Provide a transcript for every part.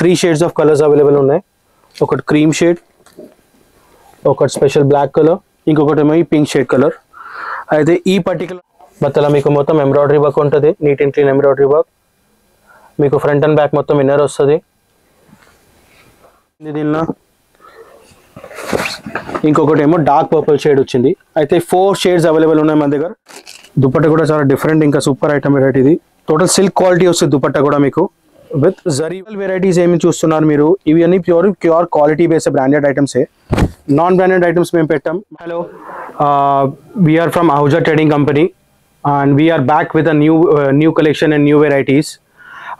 3 shades of colours available ఉన్నాయి. ఒకటి cream shade, ఒకటి స్పెషల్ బ్లాక్ కలర్, ఇంకొకటి ఏమో ఈ పింక్ షేడ్ కలర్. అయితే ఈ పర్టికులర్ బట్టల మీకు మొత్తం ఎంబ్రాయిడరీ వర్క్ ఉంటుంది, neat and clean embroidery work. మీకు ఫ్రంట్ అండ్ బ్యాక్ మొత్తం ఇన్నర్ వస్తుంది. దీనిలో ఇంకొకటి ఏమో డార్క్ పర్పుల్ షేడ్ వచ్చింది. అయితే 4 షేడ్స్ అవైలబుల్ ఉన్నాయి మన దగ్గర. దుపట్టా కూడా చాలా డిఫరెంట్, ఇంకా సూపర్ ఐటమ్ వెరైటీ ఇది. టోటల్ సిల్క్ క్వాలిటీ వస్తుంది దుపట్టా కూడా మీకు. విత్ జరీ వెరైటీస్ ఏమి చూస్తున్నారు మీరు, ఇవి అన్ని ప్యూర్ క్వాలిటీ బేస్డ్ బ్రాండెడ్ ఐటమ్సే, నాన్ బ్రాండెడ్ ఐటమ్స్ మేము పెట్టాం. Hello, we're from Ahuja trading company and we're back with a new collection and new varieties.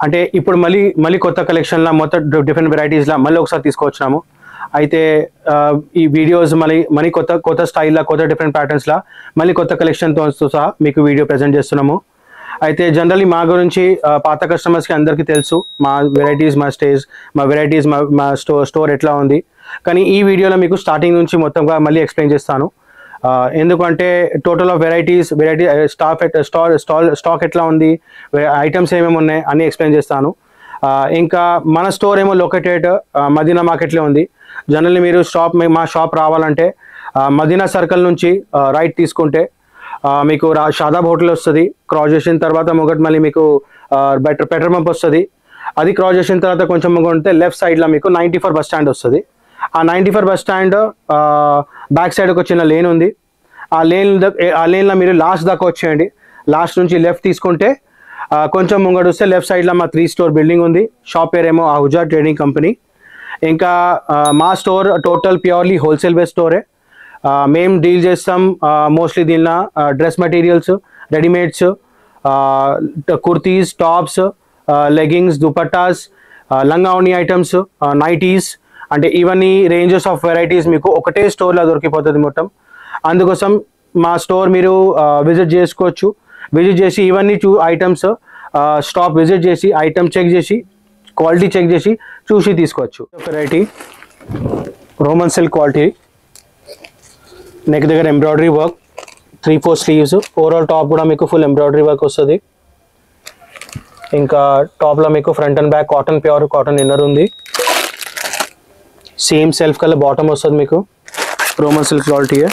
అంటే ఇప్పుడు మళ్ళీ కొత్త కలెక్షన్లో మొత్తం డిఫరెంట్ వెరైటీస్లో మళ్ళీ ఒకసారి తీసుకొచ్చినాము. అయితే ఈ వీడియోస్ మళ్ళీ కొత్త స్టైల్లో, కొత్త డిఫరెంట్ ప్యాటర్న్స్లో మళ్ళీ కొత్త కలెక్షన్తో సహా మీకు వీడియో ప్రజెంట్ చేస్తున్నాము. అయితే జనరల్లీ మా గురించి పాత కస్టమర్స్కి అందరికీ తెలుసు, మా వెరైటీస్, మా వెరైటీస్, మా స్టోర్ ఎట్లా ఉంది. కానీ ఈ వీడియోలో మీకు స్టార్టింగ్ నుంచి మొత్తంగా మళ్ళీ ఎక్స్ప్లెయిన్ చేస్తాను. ఎందుకంటే టోటల్ ఆఫ్ వెరైటీ స్టాక్ ఎట్లా ఉంది, ఐటమ్స్ ఏమేమి ఉన్నాయి అన్నీ ఎక్స్ప్లెయిన్ చేస్తాను. ఇంకా మన స్టోర్ ఏమో లొకేటెడ్ మదీనా మార్కెట్లో ఉంది. జనరల్లీ మీరు మా షాప్ రావాలంటే మదీనా సర్కిల్ నుంచి రైట్ తీసుకుంటే మీకు షాదాబ్ హోటల్ వస్తుంది. క్రాస్ చేసిన తర్వాత మళ్ళీ మీకు పెట్రోల్ పంప్ వస్తుంది. అది క్రాస్ చేసిన తర్వాత కొంచెం ఉంటే లెఫ్ట్ సైడ్లో మీకు 94 బస్ స్టాండ్ వస్తుంది. ఆ 94 బస్ స్టాండ్ బ్యాక్ సైడ్ ఒక చిన్న లేన్ ఉంది. ఆ లేన్లో మీరు లాస్ట్ దాకా వచ్చేయండి. లాస్ట్ నుంచి లెఫ్ట్ తీసుకుంటే కొంచెం ముంగడు వస్తే లెఫ్ట్ సైడ్లో మా 3 స్టోర్ బిల్డింగ్ ఉంది. షాప్ పేరేమో అహూజా ట్రేడింగ్ కంపెనీ. ఇంకా మా store total purely wholesale base స్టోరే. మేము డీల్ చేస్తాం మోస్ట్లీ దీనిలో dress materials, readymades, kurtis, tops, leggings, dupattas, లంగా ఓణి ఐటమ్స్, నైటీస్, అంటే ఇవన్నీ రేంజెస్ ఆఫ్ వెరైటీస్ మీకు ఒకటే స్టోర్లో దొరికిపోతుంది మొత్తం. అందుకోసం మా స్టోర్ మీరు విజిట్ చేసుకోవచ్చు. విజిట్ చేసి ఇవన్నీ ఐటమ్స్ స్టాప్ విజిట్ చేసి ఐటమ్ చెక్ చేసి క్వాలిటీ చెక్ చేసి చూసి తీసుకోవచ్చు. Variety Roman silk quality, neck దగ్గర embroidery work, 3-4 sleeves, overall top కూడా మీకు ఫుల్ ఎంబ్రాయిడరీ వర్క్ వస్తుంది. ఇంకా టాప్లో మీకు front and back pure cotton inner ఉంది. సేమ్ సెల్ఫ్ కలర్ బాటమ్ వస్తుంది మీకు. రోమన్ సిల్క్ క్వాలిటీయే.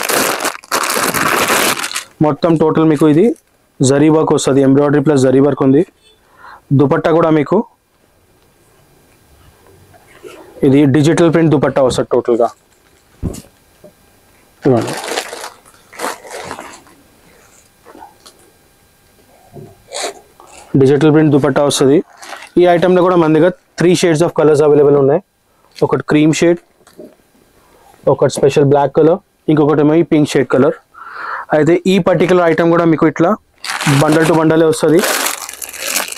మొత్తం టోటల్ మీకు ఇది జరీ వర్క్ వస్తుంది, ఎంబ్రాయిడరీ ప్లస్ జరీ వర్క్ ఉంది. దుపట్టా కూడా మీకు ఇది డిజిటల్ ప్రింట్ దుపట్టా వస్తుంది టోటల్గా. డిజిటల్ ప్రింట్ దుపట్టా వస్తుంది. ఈ ఐటెంలో కూడా మన దగ్గర 3 షేడ్స్ ఆఫ్ కలర్స్ అవైలబుల్ ఉన్నాయి. ఒకటి క్రీమ్ షేడ్, ఒకటి స్పెషల్ బ్లాక్ కలర్, ఇంకొకటి ఏమో ఈ పింక్ షేడ్ కలర్. అయితే ఈ పర్టికులర్ ఐటమ్ కూడా మీకు ఇట్లా బండల్ టు బండలే వస్తుంది.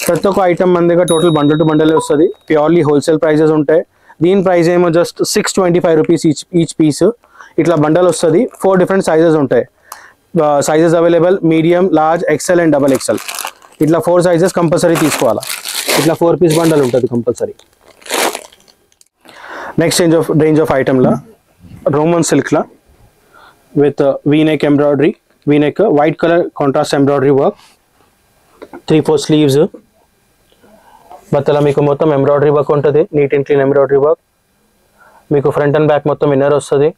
ప్రతి ఒక్క ఐటమ్ మన దగ్గర టోటల్ బండల్ టు బండలే వస్తుంది. ప్యూర్లీ హోల్సేల్ ప్రైజెస్ ఉంటాయి. దీని ప్రైస్ ఏమో జస్ట్ 625 రూపీస్ ఈచ్ పీస్. ఇట్లా బండల్ వస్తుంది. 4 డిఫరెంట్ సైజెస్ ఉంటాయి. Sizes available medium, large, XL and double XL. ఇట్లా 4 సైజెస్ కంపల్సరీ తీసుకోవాలా. ఇట్లా 4 పీస్ బండల్ ఉంటుంది కంపల్సరీ. నెక్స్ట్ రేంజ్ ఆఫ్ ఐటమ్లా రోమన్ సిల్క్లా with V neck embroidery, V neck white colour contrast embroidery work, 3-4 sleeves. బట్టల మీకు మొత్తం ఎంబ్రాయిడరీ వర్క్ ఉంటుంది, neat and clean embroidery work. మీకు ఫ్రంట్ అండ్ బ్యాక్ మొత్తం ఇన్నర్ వస్తుంది.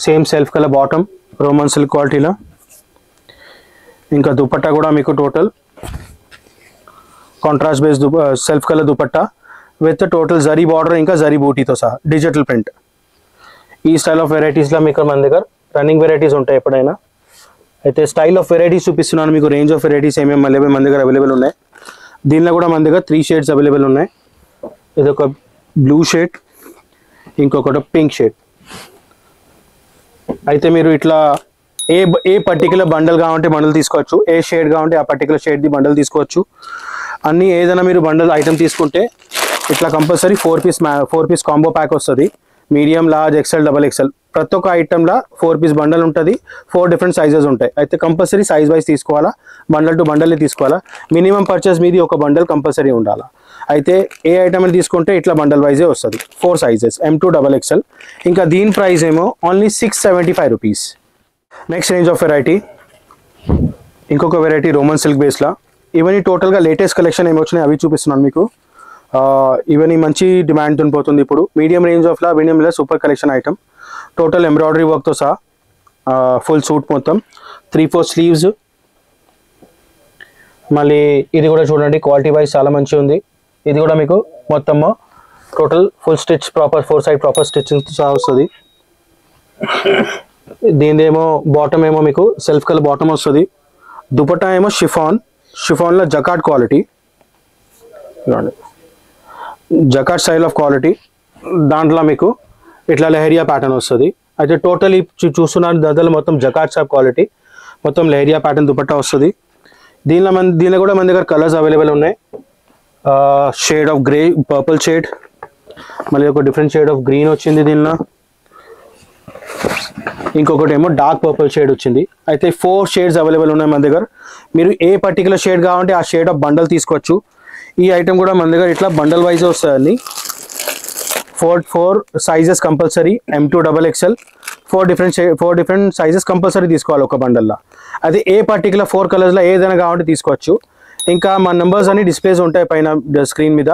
Same self colour bottom Roman silk క్వాలిటీలో. ఇంకా దుపట్టా కూడా మీకు total contrast based self colour dupatta with total zari border, ఇంకా జరీ బూటీతో సహా డిజిటల్ ప్రింట్. ఈ స్టైల్ ఆఫ్ వెరైటీస్లో మీకు మన దగ్గర రన్నింగ్ వెరైటీస్ ఉంటాయి ఎప్పుడైనా. అయితే స్టైల్ ఆఫ్ వెరైటీస్ చూపిస్తున్నాను మీకు. రేంజ్ ఆఫ్ వెరైటీస్ ఏమేమి మన దగ్గర అవైలబుల్ ఉన్నాయి. దీనిలో కూడా మన దగ్గర 3 షేడ్స్ అవైలబుల్ ఉన్నాయి. ఇది ఒక బ్లూ షేడ్, ఇంకొకటి పింక్ షేడ్. అయితే మీరు ఇట్లా ఏ పర్టికులర్ బండల్ కావాలంటే బండల్ తీసుకోవచ్చు, ఏ షేడ్ కావాలంటే ఆ పర్టికులర్ షేడ్ది బండల్ తీసుకోవచ్చు. అన్నీ ఏదైనా మీరు బండల్ ఐటమ్ తీసుకుంటే ఇట్లా కంపల్సరీ 4 పీస్ కాంబో ప్యాక్ వస్తుంది. Medium, large, XL, double XL. ప్రతి ఒక్క ఐటెంలో 4 పీస్ బండల్ ఉంటుంది. 4 డిఫరెంట్ సైజెస్ ఉంటాయి. అయితే కంపల్సరీ సైజ్ వైజ్ తీసుకోవాలా, బండల్ టు బండల్ని తీసుకోవాలా. మినిమం పర్చేస్ మీది ఒక బండల్ కంపల్సరీ ఉండాలా. అయితే ఏ ఐటమ్ తీసుకుంటే ఇట్లా బండల్ వైజే వస్తుంది. 4 సైజెస్, M2 డబల్ ఎక్సెల్. ఇంకా దీని ప్రైస్ ఏమో only 675 rupees. Next range of variety ఇంకొక వెరైటీ రోమన్ సిల్క్ బేస్లా ఇవన్నీ టోటల్గా లేటెస్ట్ కలెక్షన్ ఏమి వచ్చినాయి అవి చూపిస్తున్నాను మీకు. ఇవన్నీ మంచి డిమాండ్ పోతుంది ఇప్పుడు. మీడియం రేంజ్ ఆఫ్లా మీడియంలో super collection item, total embroidery వర్క్తో సహా ఫుల్ సూట్ మొత్తం, 3/4 స్లీవ్స్. మళ్ళీ ఇది కూడా చూడండి, క్వాలిటీ వైజ్ చాలా మంచిగా ఉంది. ఇది కూడా మీకు మొత్తము total full stitch proper 4 side proper స్టిచ్చింగ్తో సహా వస్తుంది. దీనిదేమో బాటమ్ ఏమో మీకు సెల్ఫ్ కలర్ బాటమ్ వస్తుంది. దుపట్టా ఏమో షిఫాన్లో జకాట్ క్వాలిటీ, జకాట్ స్టైల్ ఆఫ్ క్వాలిటీ. దాంట్లో మీకు ఇట్లా లెహరియా ప్యాటర్న్ వస్తుంది. అయితే టోటల్ చూస్తున్నారు దాంట్లో మొత్తం జకాట్ షాప్ క్వాలిటీ, మొత్తం లెహరియా ప్యాటర్న్ దుపట్టా వస్తుంది. దీనిలో కూడా మన దగ్గర కలర్స్ అవైలబుల్ ఉన్నాయి. Shade of grey, purple shade, మళ్ళీ ఒక డిఫరెంట్ షేడ్ ఆఫ్ గ్రీన్ వచ్చింది దీనిలో, ఇంకొకటి ఏమో డార్క్ పర్పుల్ షేడ్ వచ్చింది. అయితే 4 షేడ్స్ అవైలబుల్ ఉన్నాయి మన దగ్గర. మీరు ఏ పర్టికులర్ షేడ్ కావాలంటే ఆ షేడ్ ఆఫ్ బండల్ తీసుకోవచ్చు. ఈ ఐటమ్ కూడా మన దగ్గర ఇట్లా బండల్ వైజ్ వస్తాయండి. 4 sizes compulsory, M2 XXL, 4 different sizes compulsory తీసుకోవాలి ఒక బండల్లో. అది ఏ పర్టికులర్ 4 కలర్స్లో ఏదైనా కావాలంటే తీసుకోవచ్చు. ఇంకా మా నెంబర్స్ అన్ని డిస్ప్లేస్ ఉంటాయి పైన స్క్రీన్ మీద.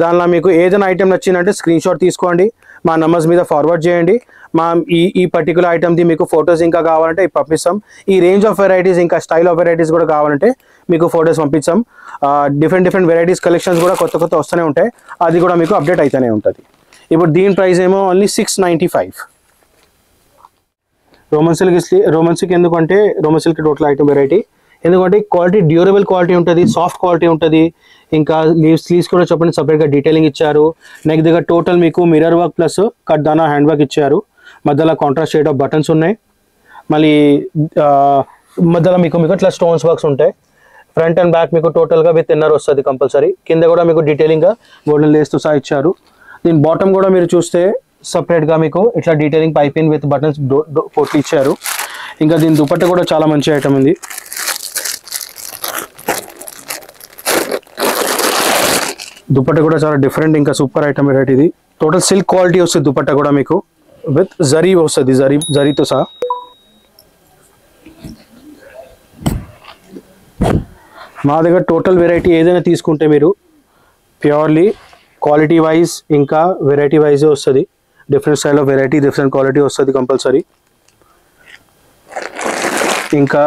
దానిలో మీకు ఏదైనా ఐటమ్ నచ్చిందంటే స్క్రీన్ షాట్ తీసుకోండి, మా నెంబర్స్ మీద ఫార్వర్డ్ చేయండి. మా ఈ పర్టికులర్ ఐటమ్ది మీకు ఫొటోస్ ఇంకా కావాలంటే పంపిస్తాం. ఈ రేంజ్ ఆఫ్ వెరైటీస్ ఇంకా స్టైల్ ఆఫ్ వెరైటీస్ కూడా కావాలంటే మీకు ఫొటోస్ పంపిస్తాం. డిఫరెంట్ వెరైటీస్ కలెక్షన్స్ కూడా కొత్త వస్తూనే ఉంటాయి, అది కూడా మీకు అప్డేట్ అవుతూనే ఉంటుంది. ఇప్పుడు దీని ప్రైస్ ఏమో ఓన్లీ 695. రోమన్ సిల్క్ ఎందుకంటే Roman silk total item variety, ఎందుకంటే క్వాలిటీ డ్యూరబుల్ క్వాలిటీ ఉంటుంది, సాఫ్ట్ క్వాలిటీ ఉంటుంది. ఇంకా స్లీవ్స్ కూడా చెప్పండి సపరేట్గా డీటెయిలింగ్ ఇచ్చారు. నెక్స్ట్ దగ్గర టోటల్ మీకు మిర్రర్ వర్క్ ప్లస్ కట్ దానా హ్యాండ్ వర్క్ ఇచ్చారు. మధ్యలో కాంట్రాస్ట్ షేడ్ ఆఫ్ బటన్స్ ఉన్నాయి. మళ్ళీ మధ్యలో మీకు ఇట్లా స్టోన్స్ వర్క్స్ ఉంటాయి. ఫ్రంట్ అండ్ బ్యాక్ మీకు టోటల్గా విత్ ఇన్నర్ వస్తుంది కంపల్సరీ. కింద కూడా మీకు డీటెయిలింగ్గా గోల్డెన్ లేస్తో సహా ఇచ్చారు. దీని బాటమ్ కూడా మీరు చూస్తే సపరేట్గా మీకు ఇట్లా డీటెయిలింగ్ పైపింగ్ విత్ బటన్స్ పోట్లు ఇచ్చారు. ఇంకా దీని దుపట్టా కూడా చాలా మంచి ఐటమ్ ఉంది. దుపట్టా కూడా చాలా డిఫరెంట్, ఇంకా సూపర్ ఐటమ్ వెరైటీ ఇది. టోటల్ సిల్క్ క్వాలిటీ వస్తుంది దుపట్టా కూడా మీకు, విత్ జరీ వస్తుంది, జరీతో సహా. మా దగ్గర టోటల్ వెరైటీ ఏదైనా తీసుకుంటే మీరు ప్యూర్లీ క్వాలిటీ వైజ్ ఇంకా వెరైటీ వైజే వస్తుంది. Different style of variety, different quality వస్తుంది కంపల్సరీ. ఇంకా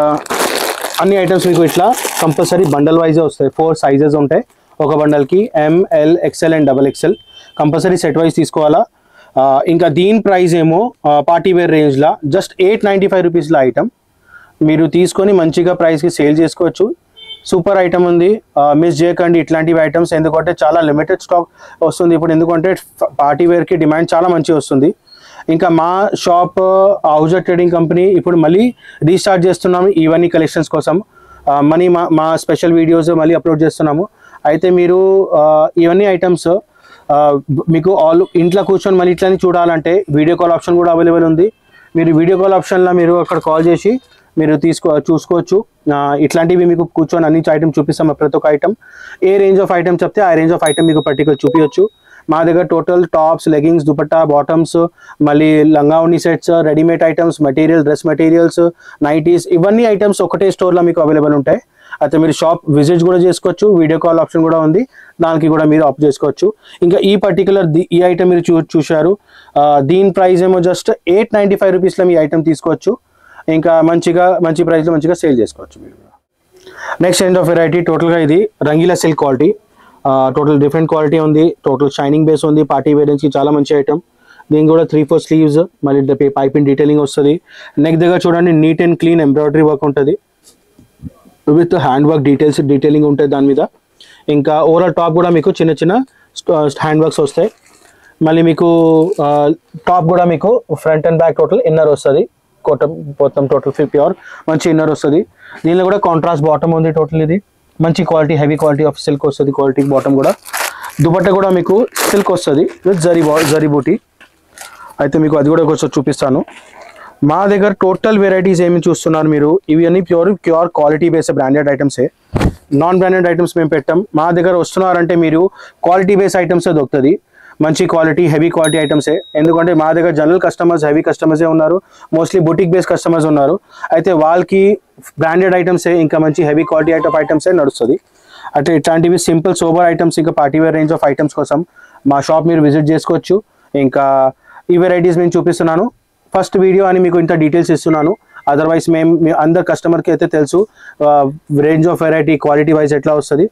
అన్ని ఐటమ్స్ మీకు ఇట్లా కంపల్సరీ బండల్ వైజే వస్తాయి. 4 సైజెస్ ఉంటాయి ఒక బండల్కి, M, L, XL and XXL. Compulsory set wise తీసుకోవాలా. ఇంకా దీని ప్రైస్ ఏమో పార్టీ వేర్ రేంజ్లో జస్ట్ 895 రూపీస్లో ఐటమ్ మీరు తీసుకొని మంచిగా ప్రైస్కి సేల్ చేసుకోవచ్చు. సూపర్ ఐటమ్ ఉంది, మిస్ చేయకండి ఇట్లాంటివి ఐటమ్స్. ఎందుకంటే చాలా లిమిటెడ్ స్టాక్ వస్తుంది ఇప్పుడు, ఎందుకంటే పార్టీ వేర్కి డిమాండ్ చాలా మంచిగా వస్తుంది. ఇంకా మా షాప్ హౌజర్ ట్రేడింగ్ కంపెనీ ఇప్పుడు మళ్ళీ రీస్టార్ట్ చేస్తున్నాము ఇవన్నీ కలెక్షన్స్ కోసం. మా స్పెషల్ వీడియోస్ మళ్ళీ అప్లోడ్ చేస్తున్నాము. అయితే మీరు ఇవన్నీ ఐటమ్స్ మీకు ఇంట్లో కూర్చొని మళ్ళీ ఇట్లని చూడాలంటే వీడియో కాల్ ఆప్షన్ కూడా అవైలబుల్ ఉంది. మీరు వీడియో కాల్ ఆప్షన్లో మీరు అక్కడ కాల్ చేసి మీరు చూసుకోవచ్చు. ఇట్లాంటివి మీకు కూర్చొని అన్ని ఐటమ్ చూపిస్తాం. ప్రతి ఒక్క ఐటమ్ ఏ రేంజ్ ఆఫ్ ఐటమ్ చెప్తే ఆ రేంజ్ ఆఫ్ ఐటమ్ మీకు పర్టికులర్ చూపించవచ్చు. మా దగ్గర total tops, leggings, dupatta, bottoms, మళ్ళీ లంగా ఉన్ని sets, readymade items, material, dress materials, nighties, ఇవన్నీ ఐటమ్స్ ఒకటే స్టోర్లో మీకు అవైలబుల్ ఉంటాయి. అయితే మీరు షాప్ విజిట్ కూడా చేసుకోవచ్చు, వీడియో కాల్ ఆప్షన్ కూడా ఉంది, దానికి కూడా మీరు ఆప్ట్ చేసుకోవచ్చు. ఇంకా ఈ పర్టికులర్ ఈ ఐటమ్ మీరు చూశారు, దీని ప్రైస్ ఏమో జస్ట్ 895 రూపీస్లో మీ ఐటమ్ తీసుకోవచ్చు. ఇంకా మంచి ప్రైస్లో మంచిగా సేల్ చేసుకోవచ్చు మీరు. నెక్స్ట్ రేంజ్ ఆఫ్ వెరైటీ టోటల్గా ఇది Rangeela silk quality, total different quality ఉంది, టోటల్ షైనింగ్ బేస్ ఉంది, పార్టీ వేరెన్స్కి చాలా మంచి ఐటమ్. దీనికి కూడా 3/4 స్లీవ్స్, మళ్ళీ పైపింగ్ డీటెయిలింగ్ వస్తుంది. నెక్ దగ్గర చూడండి neat and clean embroidery work ఉంటుంది విత్ హ్యాండ్ వర్క్ డీటెయిలింగ్ ఉంటుంది దాని మీద. ఇంకా ఓవరాల్ టాప్ కూడా మీకు చిన్న హ్యాండ్ వర్క్స్ వస్తాయి. మళ్ళీ మీకు టాప్ కూడా మీకు front and back total inner వస్తుంది, మొత్తం టోటల్ ప్యూర్ మంచి ఇన్నర్ వస్తుంది. దీనిలో కూడా కాంట్రాస్ట్ బాటమ్ ఉంది. టోటల్ ఇది మంచి quality, heavy quality of silk వస్తుంది క్వాలిటీ బాటమ్ కూడా. దుపట్టా కూడా మీకు సిల్క్ వస్తుంది విత్ జరీ బూటీ. అయితే మీకు అది కూడా కొంచెం చూపిస్తాను. మా దగ్గర టోటల్ వెరైటీస్ ఏమి చూస్తున్నారు మీరు, ఇవి అన్ని ప్యూర్ క్వాలిటీ బేస్డ్ బ్రాండెడ్ ఐటమ్సే, నాన్ బ్రాండెడ్ ఐటమ్స్ మేము పెట్టాం. మా దగ్గర వస్తున్నారంటే మీరు క్వాలిటీ బేస్ ఐటమ్సే దొరుకుతుంది. మంచి క్వాలిటీ హెవీ క్వాలిటీ ఐటమ్సే. ఎందుకంటే మా దగ్గర జనరల్ కస్టమర్స్ హెవీ కస్టమర్సే ఉన్నారు, మోస్ట్లీ బుటిక్ బేస్ కస్టమర్స్ ఉన్నారు. అయితే వాళ్ళకి బ్రాండెడ్ ఐటమ్సే ఇంకా మంచి హెవీ క్వాలిటీ ఐటమ్సే నడుస్తుంది. అంటే ఇట్లాంటివి సింపుల్ సోబర్ ఐటమ్స్ ఇంకా పార్టీవేర్ రేంజ్ ఆఫ్ ఐటమ్స్ కోసం మా షాప్ మీరు విజిట్ చేసుకోవచ్చు. ఇంకా ఈ వెరైటీస్ నేను చూపిస్తున్నాను. ఫస్ట్ వీడియో అని మీకు ఇంత డీటెయిల్స్ ఇస్తున్నాను. అదర్వైజ్ మేము అందరు కస్టమర్కి అయితే తెలుసు range of variety quality wise ఎట్లా వస్తుంది.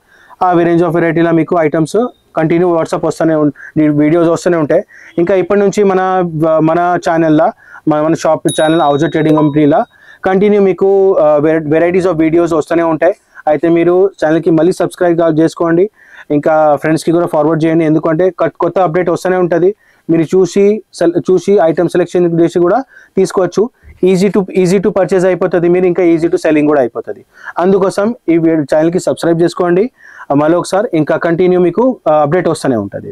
ఆ రేంజ్ ఆఫ్ వెరైటీలో మీకు ఐటమ్స్ కంటిన్యూ వాట్సాప్ వీడియోస్ వస్తూనే ఉంటాయి. ఇంకా ఇప్పటి నుంచి మన ఛానల్లో మన షాప్ ఛానల్ హౌజర్ ట్రేడింగ్ కంపెనీలో కంటిన్యూ మీకు వెరైటీస్ ఆఫ్ వీడియోస్ వస్తూనే ఉంటాయి. అయితే మీరు ఛానల్కి మళ్ళీ సబ్స్క్రైబ్ చేసుకోండి, ఇంకా ఫ్రెండ్స్కి కూడా ఫార్వర్డ్ చేయండి. ఎందుకంటే కొత్త అప్డేట్ వస్తూనే ఉంటుంది. మీరు చూసి ఐటమ్ సెలెక్షన్ చేసి కూడా తీసుకోవచ్చు. ఈజీ టు పర్చేజ్ అయిపోతుంది, మీరు ఇంకా ఈజీ టు సెల్లింగ్ కూడా అయిపోతుంది. అందుకోసం ఈ ఛానల్కి సబ్స్క్రైబ్ చేసుకోండి మళ్ళీ ఒకసారి. ఇంకా కంటిన్యూ మీకు అప్డేట్ వస్తూనే ఉంటుంది.